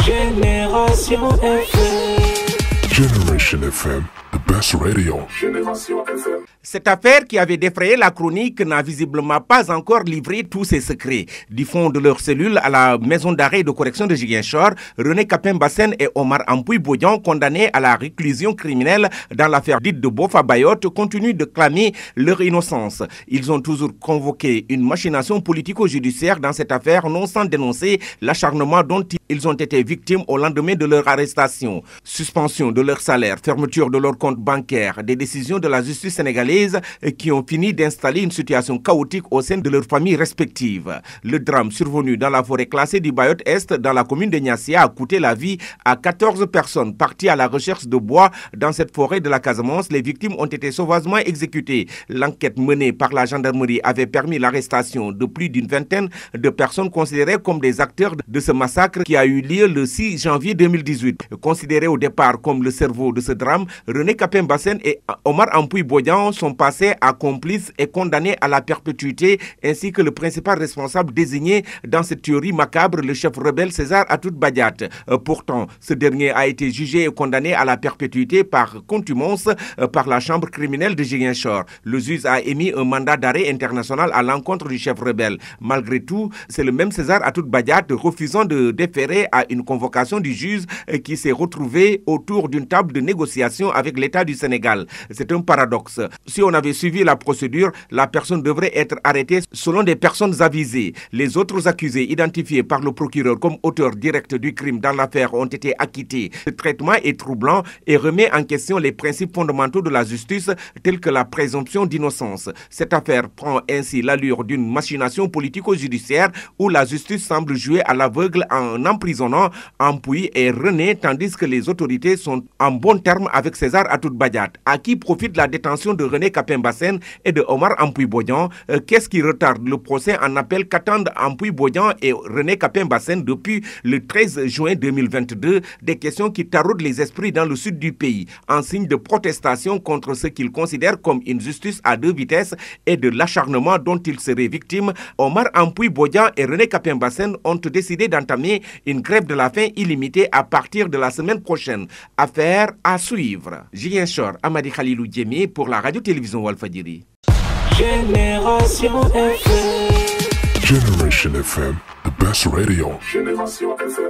Génération FM. Generation FM, the best radio. Génération FM. Cette affaire qui avait défrayé la chronique n'a visiblement pas encore livré tous ses secrets. Du fond de leur cellule à la maison d'arrêt et de correction de Ziguinchor, René Capain-Bassène et Omar Ampouy-Bodian, condamnés à la réclusion criminelle dans l'affaire dite de Boffa-Bayotte, continuent de clamer leur innocence. Ils ont toujours convoqué une machination politico-judiciaire dans cette affaire, non sans dénoncer l'acharnement dont ils ont été victimes au lendemain de leur arrestation. Suspension de leur salaire, fermeture de leur compte bancaire, des décisions de la justice sénégalaise qui ont fini d'installer une situation chaotique au sein de leurs familles respectives. Le drame survenu dans la forêt classée du Bayotte Est, dans la commune de Niassia, a coûté la vie à 14 personnes parties à la recherche de bois dans cette forêt de la Casamance. Les victimes ont été sauvagement exécutées. L'enquête menée par la gendarmerie avait permis l'arrestation de plus d'une vingtaine de personnes considérées comme des acteurs de ce massacre qui a eu lieu le 6 janvier 2018. Considérés au départ comme le cerveau de ce drame, René Capain-Bassène et Omar Ampouy-Bodian sont passés à complices et condamnés à la perpétuité, ainsi que le principal responsable désigné dans cette théorie macabre, le chef rebelle César Atoute Badiate. Pourtant, ce dernier a été jugé et condamné à la perpétuité par contumace par la chambre criminelle de Ziguinchor. Le juge a émis un mandat d'arrêt international à l'encontre du chef rebelle. Malgré tout, c'est le même César Atoute Badiate, refusant de déférer à une convocation du juge, qui s'est retrouvé autour d'une table de négociation avec l'État du Sénégal. C'est un paradoxe. Si on avait suivi la procédure, la personne devrait être arrêtée selon des personnes avisées. Les autres accusés identifiés par le procureur comme auteurs directs du crime dans l'affaire ont été acquittés. Ce traitement est troublant et remet en question les principes fondamentaux de la justice tels que la présomption d'innocence. Cette affaire prend ainsi l'allure d'une machination politico-judiciaire où la justice semble jouer à l'aveugle en emprisonnant Ampouy et René, tandis que les autorités sont en bon terme avec César Atoute Badiate. À qui profite la détention de René Capain-Bassène et de Omar Ampouy-Bodian? Qu'est-ce qui retarde le procès en appel qu'attendent Ampouy-Bodian et René Capain-Bassène depuis le 13 juin 2022? Des questions qui taraudent les esprits dans le sud du pays, en signe de protestation contre ce qu'ils considèrent comme une justice à deux vitesses et de l'acharnement dont ils seraient victimes. Omar Ampouy-Bodian et René Capain-Bassène ont décidé d'entamer une grève de la faim illimitée à partir de la semaine prochaine. Affaire à suivre. Ziguinchor, Amadi Khalilou Djemé pour la radio-télévision Walfadjri. Génération FM. Generation FM, the best radio. Génération FM.